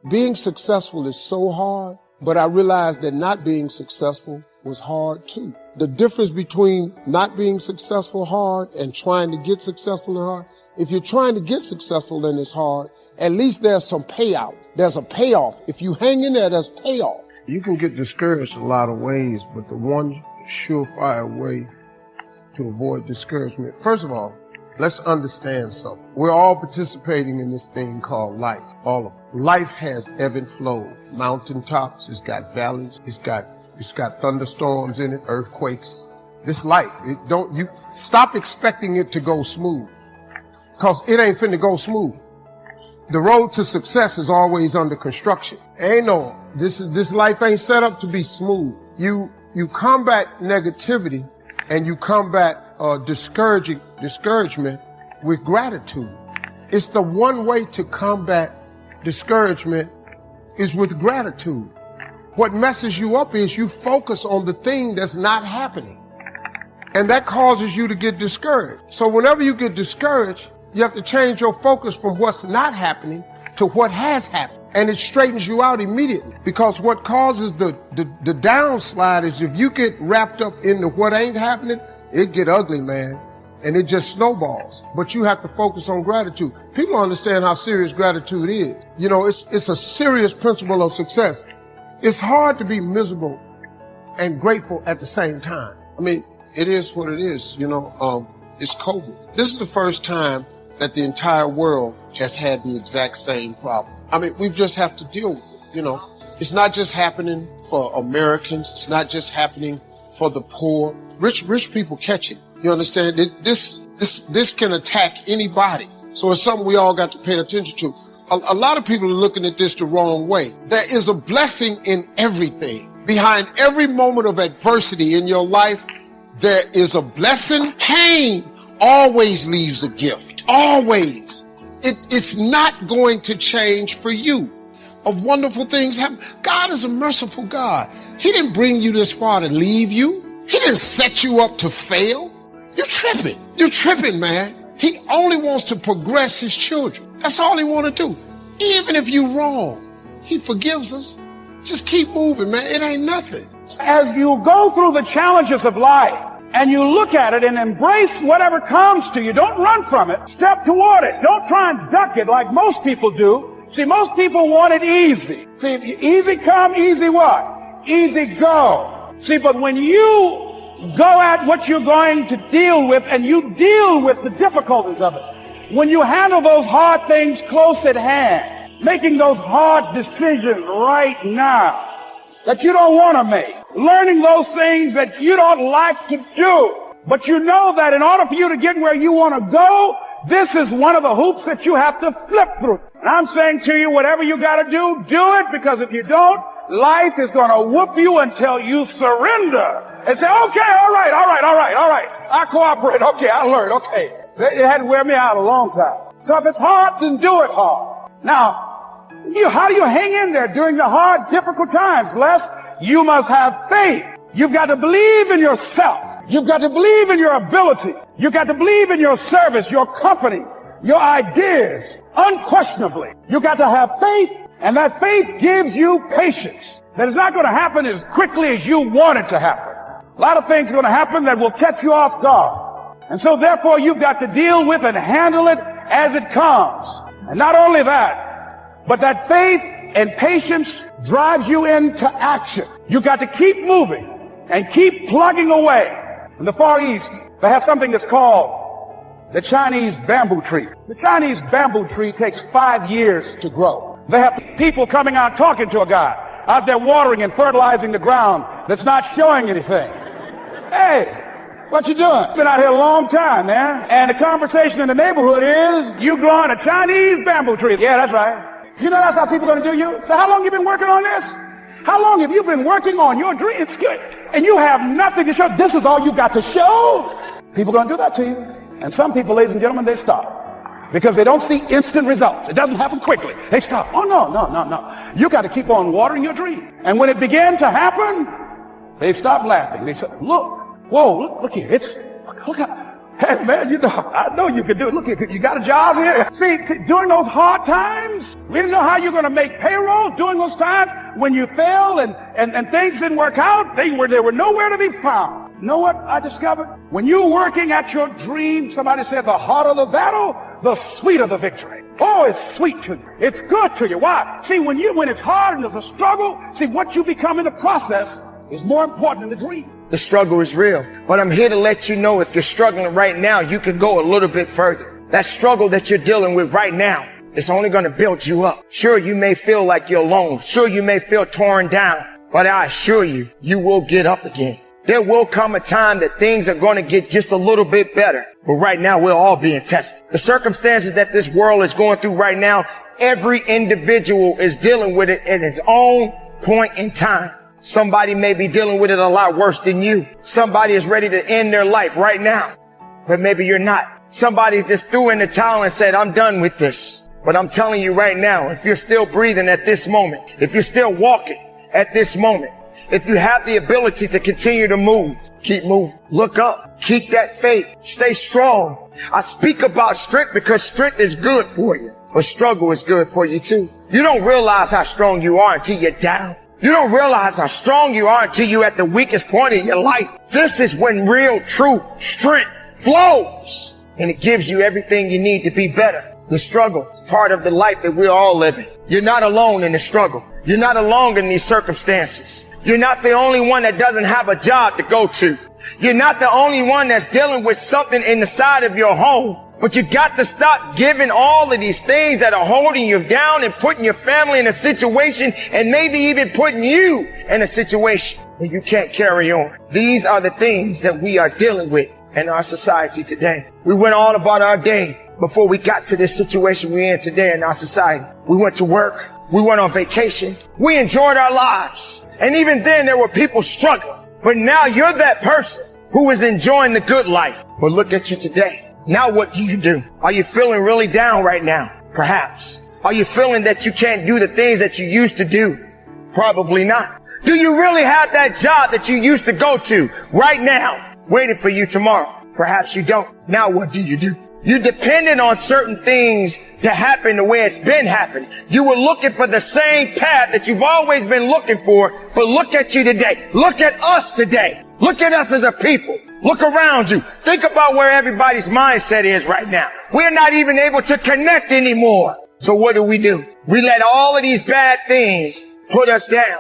Being successful is so hard, but I realized that not being successful was hard too. The difference between not being successful hard and trying to get successful and hard, if you're trying to get successful and it's hard, at least there's some payout. There's a payoff. If you hang in there, there's payoff. You can get discouraged a lot of ways, but the one surefire way to avoid discouragement, first of all, let's understand something. We're all participating in this thing called life, all of it. Life has ebb and flow, mountaintops, it's got valleys, it's got thunderstorms in it, earthquakes. This life, you stop expecting it to go smooth, because it ain't finna go smooth. The road to success is always under construction. This life ain't set up to be smooth. You combat negativity and you combat discouragement with gratitude. It's the one way to combat discouragement is with gratitude. What messes you up is you focus on the thing that's not happening. And that causes you to get discouraged. So whenever you get discouraged, you have to change your focus from what's not happening to what has happened. And it straightens you out immediately. Because what causes the downslide is if you get wrapped up into what ain't happening, it get ugly, man. And it just snowballs. But you have to focus on gratitude. People understand how serious gratitude is. You know, it's a serious principle of success. It's hard to be miserable and grateful at the same time. I mean, it is what it is. You know, it's COVID. This is the first time that the entire world has had the exact same problem. I mean, we just have to deal with it. You know, it's not just happening for Americans. It's not just happening for the poor. Rich people catch it. You understand? This can attack anybody. So it's something we all got to pay attention to. A lot of people are looking at this the wrong way. There is a blessing in everything. Behind every moment of adversity in your life, there is a blessing. Pain always leaves a gift. Always. It's not going to change for you. Of wonderful things happen. God is a merciful God. He didn't bring you this far to leave you. He didn't set you up to fail. You're tripping. You're tripping, man. He only wants to progress his children. That's all he want to do. Even if you're wrong, he forgives us. Just keep moving, man. It ain't nothing. As you go through the challenges of life and you look at it and embrace whatever comes to you, don't run from it. Step toward it. Don't try and duck it like most people do. See, most people want it easy. See, easy come, easy what? Easy go. See, but when you go at what you're going to deal with and you deal with the difficulties of it, when you handle those hard things close at hand, making those hard decisions right now that you don't want to make, learning those things that you don't like to do, but you know that in order for you to get where you want to go, this is one of the hoops that you have to flip through. And I'm saying to you, whatever you got to do it, because if you don't, life is going to whoop you until you surrender and say, okay, all right. I cooperate. Okay, I learned. Okay. It had to wear me out a long time. So if it's hard, then do it hard. Now, how do you hang in there during the hard, difficult times? Les, you must have faith. You've got to believe in yourself. You've got to believe in your ability. You've got to believe in your service, your company, your ideas. Unquestionably, you've got to have faith, and that faith gives you patience. That it's not going to happen as quickly as you want it to happen. A lot of things are going to happen that will catch you off guard. And so therefore, you've got to deal with and handle it as it comes. And not only that, but that faith and patience drives you into action. You've got to keep moving and keep plugging away. In the Far East, they have something that's called the Chinese bamboo tree. The Chinese bamboo tree takes 5 years to grow. They have people coming out talking to a guy out there watering and fertilizing the ground that's not showing anything. Hey, what you doing? Been out here a long time, man. And the conversation in the neighborhood is, you growing a Chinese bamboo tree. Yeah, that's right. You know that's how people are going to do you? So how long you been working on this? How long have you been working on your dream? It's good. And you have nothing to show. This is all you got to show. People are going to do that to you. And some people, ladies and gentlemen, they stop. Because they don't see instant results. It doesn't happen quickly. They stop. Oh, no. You got to keep on watering your dream. And when it began to happen, they stopped laughing. They said, look, whoa, look here. Look how, Hey, man, you know, I know you can do it. Look, you got a job here. See, during those hard times, we didn't know how you're going to make payroll. During those times when you failed and things didn't work out, they were nowhere to be found. You know what I discovered? When you're working at your dream, somebody said the harder the battle, the sweeter the victory. Oh, it's sweet to you. It's good to you. Why? See, when it's hard and there's a struggle, see, what you become in the process is more important than the dream. The struggle is real, but I'm here to let you know if you're struggling right now, you can go a little bit further. That struggle that you're dealing with right now, it's only going to build you up. Sure, you may feel like you're alone. Sure, you may feel torn down, but I assure you, you will get up again. There will come a time that things are going to get just a little bit better. But right now, we're all being tested. The circumstances that this world is going through right now, every individual is dealing with it at its own point in time. Somebody may be dealing with it a lot worse than you. Somebody is ready to end their life right now, but maybe you're not. Somebody just threw in the towel and said, I'm done with this. But I'm telling you right now, if you're still breathing at this moment, if you're still walking at this moment, if you have the ability to continue to move, keep moving. Look up. Keep that faith. Stay strong. I speak about strength because strength is good for you, but struggle is good for you too. You don't realize how strong you are until you're down. You don't realize how strong you are until you're at the weakest point in your life. This is when real, true strength flows, and it gives you everything you need to be better. The struggle is part of the life that we're all living. You're not alone in the struggle. You're not alone in these circumstances. You're not the only one that doesn't have a job to go to. You're not the only one that's dealing with something in the side of your home. But you got to stop giving all of these things that are holding you down and putting your family in a situation and maybe even putting you in a situation where you can't carry on. These are the things that we are dealing with in our society today. We went on about our day before we got to this situation we're in today in our society. We went to work. We went on vacation. We enjoyed our lives. And even then there were people struggling. But now you're that person who is enjoying the good life. But look at you today. Now what do you do? Are you feeling really down right now? Perhaps. Are you feeling that you can't do the things that you used to do? Probably not. Do you really have that job that you used to go to right now, waiting for you tomorrow? Perhaps you don't. Now what do? You're dependent on certain things to happen the way it's been happening. You were looking for the same path that you've always been looking for, but look at you today. Look at us today. Look at us as a people. Look around you. Think about where everybody's mindset is right now. We're not even able to connect anymore. So what do? We let all of these bad things put us down.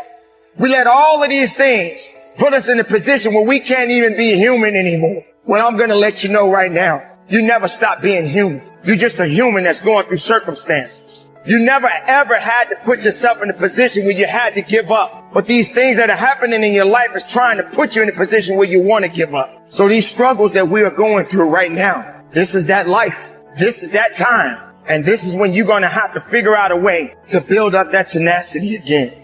We let all of these things put us in a position where we can't even be human anymore. Well, I'm going to let you know right now, you never stop being human. You're just a human that's going through circumstances. You never ever had to put yourself in a position where you had to give up. But these things that are happening in your life is trying to put you in a position where you want to give up. So these struggles that we are going through right now, this is that life. This is that time. And this is when you're going to have to figure out a way to build up that tenacity again.